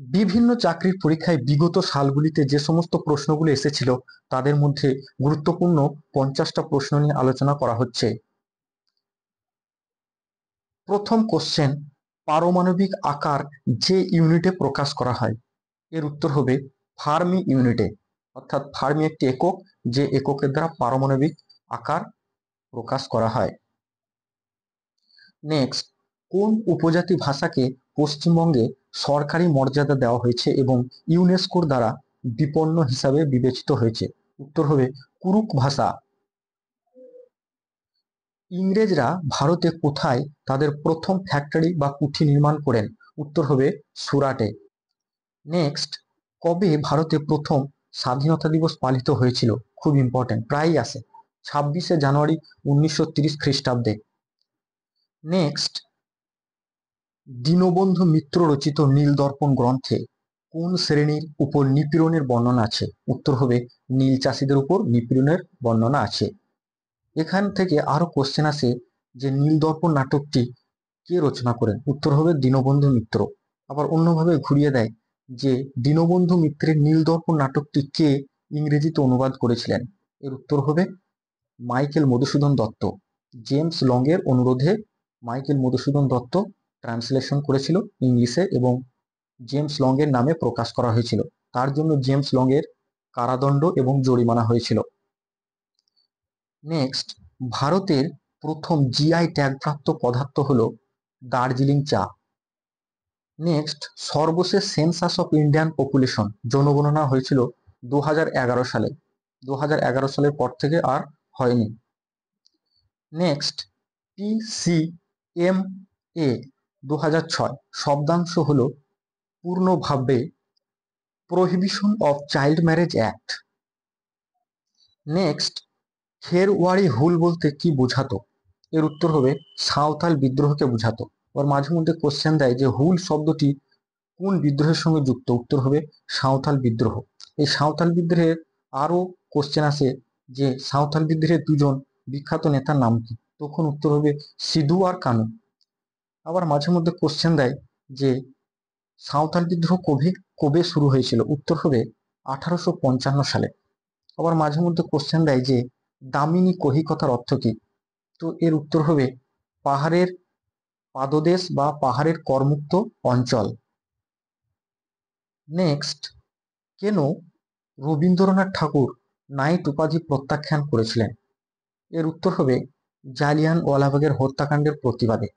বিভিন্ন চাকরির পরীক্ষায় বিগত সালগুলিতে যে সমস্ত প্রশ্নগুলো এসেছিল তাদের মধ্যে গুরুত্বপূর্ণ 50টা প্রশ্ন নিয়ে আলোচনা করা হচ্ছে। প্রথম কোশ্চেন, পারমাণবিক আকার যে ইউনিটে প্রকাশ করা হয়? এর উত্তর হবে ফার্মি ইউনিটে, অর্থাৎ ফার্মি একটি একক, যে এককের দ্বারা পারমাণবিক আকার প্রকাশ করা হয়। নেক্সট, কোন উপজাতি ভাষাকে পশ্চিমবঙ্গে সরকারি মর্যাদা দেওয়া হয়েছে এবং ইউনেস্কোর দ্বারা বিপন্ন হিসাবে বিবেচিত হয়েছে? উত্তর হবে কুরুক ভাষা। ইংরেজরা ভারতে কোথায় তাদের প্রথম ফ্যাক্টরি বা কুঠি নির্মাণ করেন? উত্তর হবে সুরাটে। নেক্সট, কবে ভারতে প্রথম স্বাধীনতা দিবস পালিত হয়েছিল? খুব ইম্পর্টেন্ট, প্রায়ই আসে, 26শে জানুয়ারি 1930 খ্রিস্টাব্দে। নেক্সট, দীনবন্ধু মিত্র রচিত নীলদর্পণ গ্রন্থে কোন শ্রেণীর উপর নিপীড়নের বর্ণনা আছে? উত্তর হবে নীল চাষীদের উপর নিপীড়নের বর্ণনা আছে। এখান থেকে আরো কোশ্চেন আসে যে নীলদর্পণ নাটকটি কে রচনা করেন? উত্তর হবে দীনবন্ধু মিত্র। আবার অন্যভাবে ঘুরিয়ে দেয় যে দীনবন্ধু মিত্রের নীলদর্পণ নাটকটি কে ইংরেজিতে অনুবাদ করেছিলেন? এর উত্তর হবে Michael Madhusudan Dutta. James long এর অনুরোধে মাইকেল মধুসূদন দত্ত ট্রান্সলেশন করেছিল ইংলিশে এবং জেমস লং এর নামে প্রকাশ করা হয়েছিল। তার জন্য জেমস লং এর কারাদণ্ড এবং জরিমানা হয়েছিল। নেক্সট, ভারতের প্রথম জিআই ট্যাগপ্রাপ্ত পদার্থ হলো দার্জিলিং চা। নেক্সট, সর্বশেষ সেন্সাস অফ ইন্ডিয়ান পপুলেশন জনগণনা হয়েছিল 2011 সালে। 2011 সালের পর থেকে আর হয়নি। নেক্সট, PCMA 2006 শব্দাংশ হলো পূর্ণভাবে prohibition of child marriage act. Next, Kherwari Hul বলতে কি বোঝাতো? এর উত্তর হবে সাঁওতাল বিদ্রোহকে বোঝাতো। ওর মাঝে মধ্যে কোশ্চেন দেয় যে হুল শব্দটি কোন বিদ্রোহের সঙ্গে যুক্ত? উত্তর হবে সাঁওতাল বিদ্রোহ। এই সাঁওতাল বিদ্রোহের আরো কোশ্চেন আসে যে সাঁওতাল বিদ্রোহের দুজন বিখ্যাত নেতার নাম কি? তখন উত্তর হবে সিধু আর কানু। আবার মাঝে মধ্যে কোশ্চেন দেয় যে সাঁওতাল বিদ্রোহ কবে কবে শুরু হয়েছিল? উত্তর হবে 1855 সালে। আবার মাঝে মধ্যে কোশ্চেন দেয় যে দামিনী কহিকথার অর্থ কি? তো এর উত্তর হবে পাহাড়ের পাদদেশ বা পাহাড়ের করমুক্ত অঞ্চল। নেক্সট, কেন রবীন্দ্রনাথ ঠাকুর নাইট উপাধি প্রত্যাখ্যান করেছিলেন? এর উত্তর হবে জালিয়ানওয়ালাবাগের হত্যাকাণ্ডের প্রতিবাদে।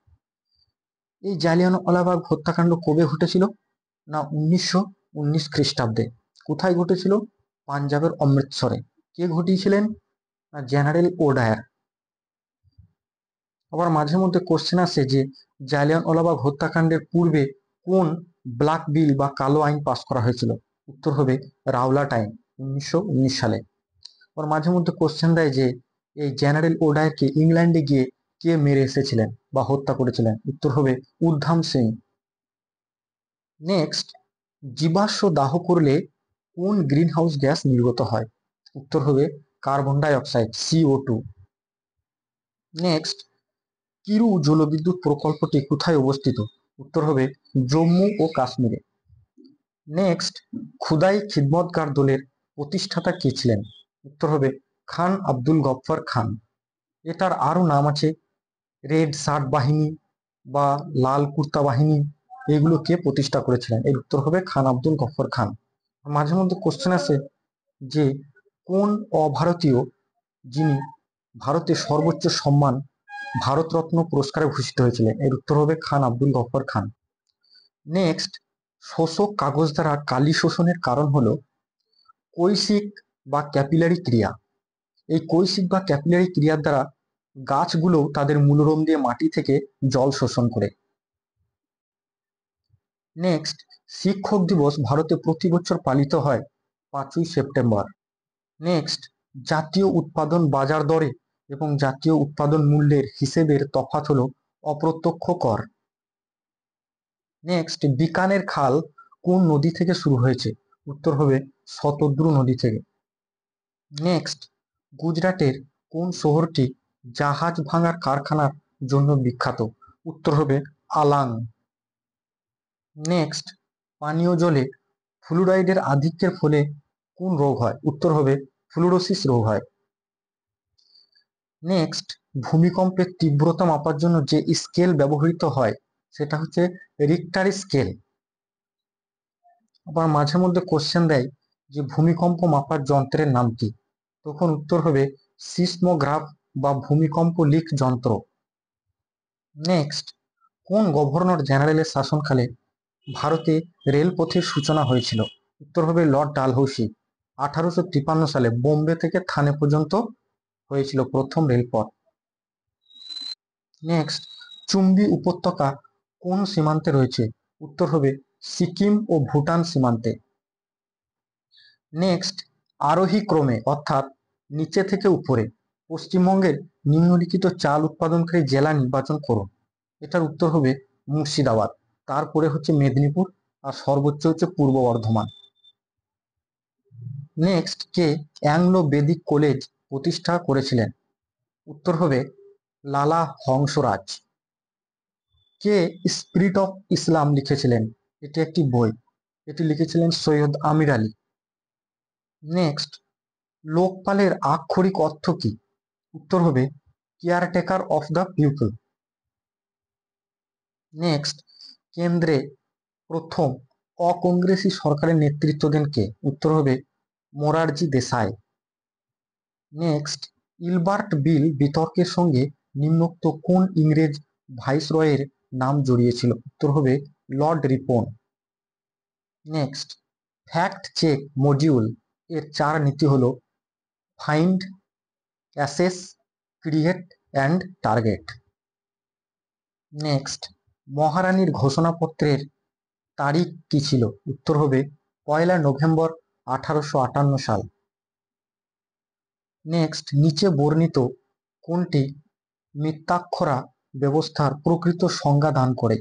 এই জালিয়ানওয়ালাবাগ হত্যাকাণ্ড কবে ঘটেছিল? না 1919 খ্রিস্টাব্দে। কোথায় ঘটেছিল? পাঞ্জাবের অমৃতসরে। কে ঘটিয়েছিলেন? না জেনারেল ওডায়ার। আবার মাঝে মধ্যে কোশ্চেন আসে যে জালিয়ানওয়ালাবাগ হত্যাকাণ্ডের পূর্বে কোন ব্ল্যাক বিল বা কালো আইন পাস করা হয়েছিল? উত্তর হবে রাওলাট আইন 1919 সালে। আবার মাঝে মধ্যে কোশ্চেন দেয় যে এই জেনারেল ওডায়ারকে ইংল্যান্ডে গিয়ে কে মেরে এসেছিলেন বা হত্যা করেছিলেন? উত্তর হবে উধাম সিং। নেক্সট, জীবাশ্ম দাহ করলে কোন গ্রিন হাউস গ্যাস নির্গত হয়? উত্তর হবে carbon die oxide CO2। Next, Kiru জলবিদ্যুৎ প্রকল্পটি কোথায় অবস্থিত? উত্তর হবে জম্মু ও কাশ্মীরে। নেক্সট, খুদাই খিদমতগার দলের প্রতিষ্ঠাতা কে ছিলেন? উত্তর হবে খান আব্দুল গফফর খান। এটার আরো নাম আছে, রেড শার্ট বাহিনী বা লাল কুর্তা বাহিনী। এগুলো কে প্রতিষ্ঠা করেছিলেন? এর উত্তর হবে খান আব্দুল গফফর খান। মাঝে মধ্যে কোশ্চেন আসে যে কোন অভারতীয় যিনি ভারতের সর্বোচ্চ সম্মান ভারতরত্ন পুরস্কারে ভূষিত হয়েছিলেন? এর উত্তর হবে খান আব্দুল গফফর খান। নেক্সট, শোষক কাগজ দ্বারা কালি শোষণের কারণ হলো কৈশিক বা ক্যাপিলারি ক্রিয়া। এই কৈশিক বা ক্যাপিলারি ক্রিয়ার দ্বারা গাছগুলো তাদের মূলরোম দিয়ে মাটি থেকে জল শোষণ করে। নেক্সট, শিক্ষক দিবস ভারতে প্রতি বছর পালিত হয় 5ই সেপ্টেম্বর। নেক্সট, জাতীয় উৎপাদন বাজার দরে এবং জাতীয় উৎপাদন মূল্যের হিসেবের তফাৎ হলো অপ্রত্যক্ষ কর। নেক্সট, বিকানের খাল কোন নদী থেকে শুরু হয়েছে? উত্তর হবে শতদ্রু নদী থেকে। নেক্সট, গুজরাটের কোন শহরটি জাহাজ ভাঙার কারখানার জন্য বিখ্যাত? উত্তর হবে আলাং। নেক্সট, পানীয় জলে ফ্লুরাইডের আধিক্যের ফলে কোন রোগ হয়? উত্তর হবে ফ্লুরোসিস রোগ হয়। নেক্সট, ভূমিকম্পের তীব্রতা মাপার জন্য যে স্কেল ব্যবহৃত হয় সেটা হচ্ছে রিক্টার স্কেল। আবার মাঝে মধ্যে কোশ্চেন দেয় যে ভূমিকম্প মাপার যন্ত্রের নাম কি? তখন উত্তর হবে সিসমোগ্রাফ বা ভূমিকম্প লিক যন্ত্র। নেক্সট, কোন গভর্নর জেনারেলের শাসনকালে ভারতে রেলপথের সূচনা হয়েছিল? উত্তর হবে লর্ড ডালহৌসি। 1853 সালে বোম্বে থেকে থানে পর্যন্ত হয়েছিল প্রথম রেলপথ। নেক্সট, চুম্বি উপত্যকা কোন সীমান্তে রয়েছে? উত্তর হবে সিকিম ও ভুটান সীমান্তে। নেক্সট, আরোহী ক্রমে অর্থাৎ নিচে থেকে উপরে পশ্চিমবঙ্গের নিম্নলিখিত চাল উৎপাদনকারী জেলা নির্বাচন করুন। এটার উত্তর হবে মুর্শিদাবাদ, তারপরে হচ্ছে মেদিনীপুর, আর সর্বোচ্চ হচ্ছে পূর্ব বর্ধমান। নেক্সট, কে অ্যাংলো বেদিক কলেজ প্রতিষ্ঠা করেছিলেন? উত্তর হবে লালা হংসরাজ। কে স্পিরিট অফ ইসলাম লিখেছিলেন? এটি একটি বই, এটি লিখেছিলেন সৈয়দ আমির আলী। নেক্সট, লোকপালের আক্ষরিক অর্থ কি? উত্তর হবে caretaker of the people. Next, কেন্দ্রে প্রথম অকংগ্রেসী সরকারের নেতৃত্ব দেন কে? উত্তর হবে মোরারজি দেসাই। নেক্সট, ইলবার্ট বিল বিতর্কের সঙ্গে নিম্নোক্ত কোন ইংরেজ ভাইসরয়ের নাম জড়িয়েছিল? উত্তর হবে Lord Ripon. Next, fact check module এর 4 নীতি হলো find, assess, create and target. Next, মহারানীর ঘোষণাপত্রের তারিখ কি ছিল? উত্তর হবে 1 নভেম্বর 1858 সাল। নেক্সট, নিচে বর্ণিত কোনটি মিত্তাক্ষরা ব্যবস্থার প্রকৃত সংজ্ঞা দান করে?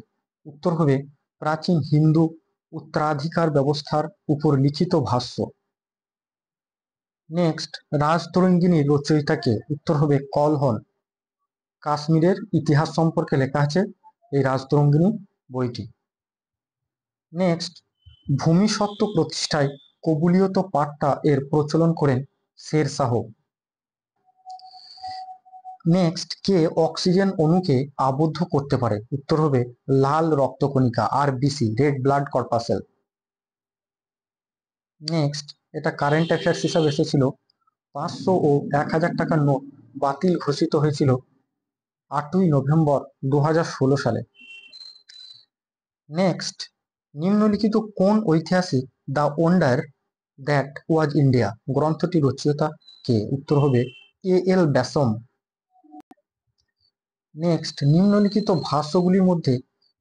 উত্তর হবে প্রাচীন হিন্দু উত্তরাধিকার ব্যবস্থার উপর লিখিত ভাষ্য। নেক্সট, রাজতরঙ্গিনীর রচয়িতা কে? উত্তর হবে কলহন। কাশ্মীরের ইতিহাস সম্পর্কে লেখা আছে এই রাজতরঙ্গিনী বইটি। নেক্সট, ভূমিসত্ত্ব প্রতিষ্ঠায় কবুলিয়ত পাট্টা এর প্রচলন করেন শের শাহ। নেক্সট, কে অক্সিজেন অণুকে আবদ্ধ করতে পারে? উত্তর হবে লাল রক্তকণিকা, RBC, red blood corpuscle. Next, এটা কারেন্ট অ্যাফেয়ার্স হিসাবে এসেছিল। 500 ও 1000 টাকার নোট বাতিল ঘোষিত হয়েছিল 8ই নভেম্বর 2016 সালে। নেক্সট, নিম্নলিখিত কোন ঐতিহাসিক the wonder that was India গ্রন্থটি রচয়িতা কে? উত্তর হবে এ.এল. ব্যাসম। নেক্সট, নিম্নলিখিত ভাষ্যগুলির মধ্যে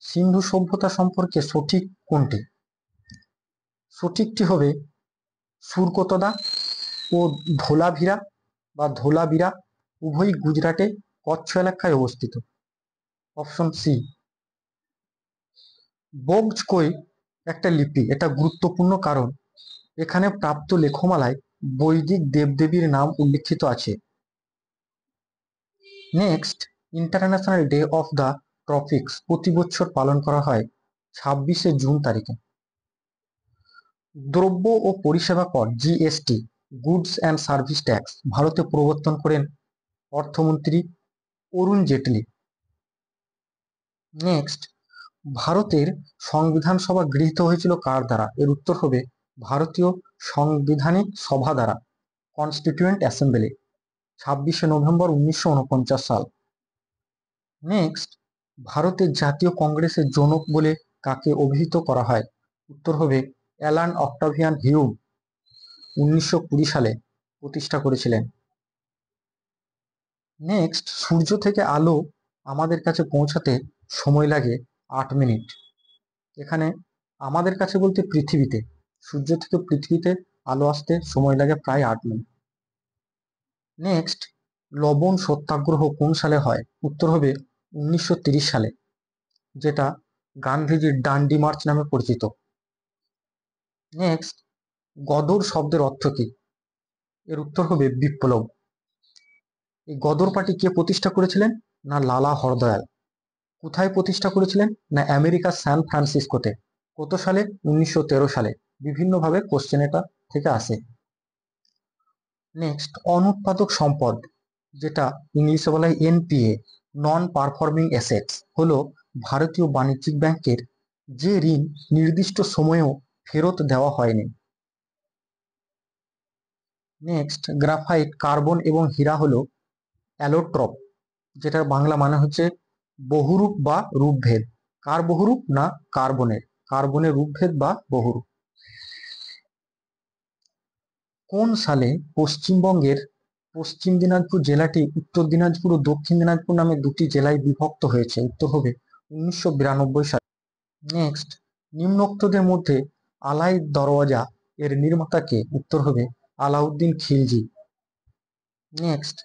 সিন্ধু সভ্যতা সম্পর্কে সঠিক কোনটি? সঠিকটি হবে সুরকতদা ও ধোলাভিরা বা ধোলাবিরা উভয়ই গুজরাটে কচ্ছ এলাকায় অবস্থিত। Option C. বোগজকই একটা লিপি, এটা গুরুত্বপূর্ণ কারণ এখানে প্রাপ্ত লেখমালায় বৈদিক দেবদেবীর নাম উল্লিখিত আছে। Next, international day of the ট্রপিক্স প্রতি বছর পালন করা হয় 26শে জুন তারিখে। দ্রব্য ও পরিষেবা কর GST, goods and service tax ভারতে প্রবর্তন করেন অর্থমন্ত্রী অরুণ জেটলি। নেক্সট, ভারতের সংবিধান সভা গৃহীত হয়েছিল কার দ্বারা? এর উত্তর হবে ভারতীয় সাংবিধানিক সভা দ্বারা, কনস্টিটিউয়েন্ট অ্যাসেম্বলি, 26শে নভেম্বর 1949 সাল। নেক্সট, ভারতের জাতীয় কংগ্রেসের জনক বলে কাকে অভিহিত করা হয়? উত্তর হবে অ্যালান অক্টাভিয়ান হিউম, 1920 সালে প্রতিষ্ঠা করেছিলেন। নেক্সট, সূর্য থেকে আলো আমাদের কাছে পৌঁছাতে সময় লাগে 8 মিনিট। এখানে আমাদের কাছে বলতে পৃথিবীতে, সূর্য থেকে পৃথিবীতে আলো আসতে সময় লাগে প্রায় 8 মিনিট। নেক্সট, লবণ সত্যাগ্রহ কোন সালে হয়? উত্তর হবে 1930 সালে, যেটা গান্ধীজির ডান্ডি মার্চ নামে পরিচিত। নেক্সট, গদর শব্দের অর্থ কি? এর উত্তর হবে বিপ্লব। এই গদর পার্টি কে প্রতিষ্ঠা করেছিলেন? না লালা হরদয়াল। কোথায় প্রতিষ্ঠা করেছিলেন? না আমেরিকার সান ফ্রান্সিসকোতে। কত সালে? 1913 সালে। বিভিন্নভাবে কোশ্চেন এটা থেকে আসে। নেক্সট, অনুৎপাদক সম্পদ, যেটা ইংলিশে বলা হয় এনপিএ, নন পারফর্মিং অ্যাসেটস, হলো ভারতীয় বাণিজ্যিক ব্যাংকের যে ঋণ নির্দিষ্ট সময়েও ফেরত দেওয়া হয়নি। নেক্সট, গ্রাফাইট, কার্বন এবং হীরা হলো অ্যালোট্রপ, যেটার বাংলা মানে হচ্ছে বহুরূপ বা রূপভেদ। কার বহুরূপ? না কার্বনের। কার্বনের রূপভেদ বা বহুরূপ। কোন সালে পশ্চিমবঙ্গের পশ্চিম দিনাজপুর জেলাটি উত্তর দিনাজপুর ও দক্ষিণ দিনাজপুর নামে দুটি জেলায় বিভক্ত হয়েছে? উত্তর হবে 1992 সালে। নেক্সট, নিম্নোক্তদের মধ্যে আলাই দরওয়াজা এর নির্মাতা কে? উত্তর হবে আলাউদ্দিন খিলজি। নেক্সট,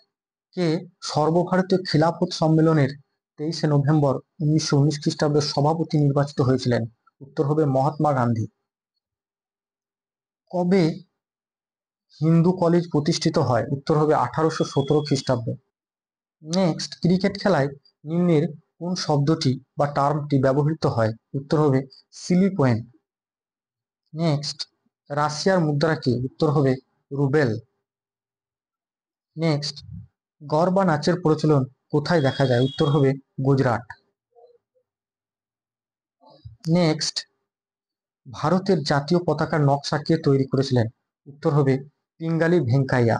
কে সর্বভারতীয় খিলাফত সম্মেলনের 23শে নভেম্বর 1919 খ্রিস্টাব্দের সভাপতি নির্বাচিত হয়েছিলেন? উত্তর হবে মহাত্মা গান্ধী। কবে হিন্দু কলেজ প্রতিষ্ঠিত হয়? উত্তর হবে 1817 খ্রিস্টাব্দে। নেক্সট, ক্রিকেট খেলায় নিম্নের কোন শব্দটি বা টার্মটি ব্যবহৃত হয়? উত্তর হবে সিলি পয়েন্ট। নেক্সট, রাশিয়ার মুদ্রা কি? উত্তর হবে রুবেল। নেক্সট, গড় বা নাচের প্রচলন কোথায় দেখা যায়? উত্তর হবে গুজরাট। নেক্সট, ভারতের জাতীয় পতাকার নকশা কে তৈরি করেছিলেন? উত্তর হবে পিঙ্গালি ভেঙ্কাইয়া।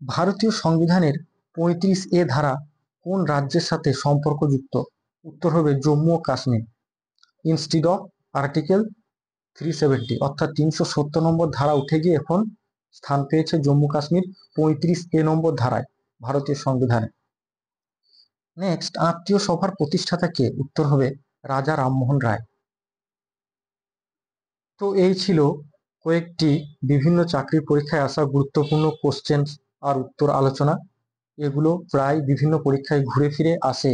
ভারতীয় সংবিধানের 35A ধারা কোন রাজ্যের সাথে সম্পর্কযুক্ত? উত্তর হবে জম্মু ও কাশ্মীর। ইনস্টিড অফ আর্টিকেল 370, অর্থাৎ 370 নম্বর ধারা উঠে গিয়ে এখন স্থান পেয়েছে জম্মু কাশ্মীর 35A নম্বর ধারায় ভারতীয় সংবিধানে। নেক্সট, আত্মীয় সভার প্রতিষ্ঠাতা কে? উত্তর হবে রাজা রামমোহন রায়। তো এই ছিল কয়েকটি বিভিন্ন চাকরির পরীক্ষায় আসা গুরুত্বপূর্ণ কোশ্চেন আর উত্তর আলোচনা। এগুলো প্রায় বিভিন্ন পরীক্ষায় ঘুরে ফিরে আসে।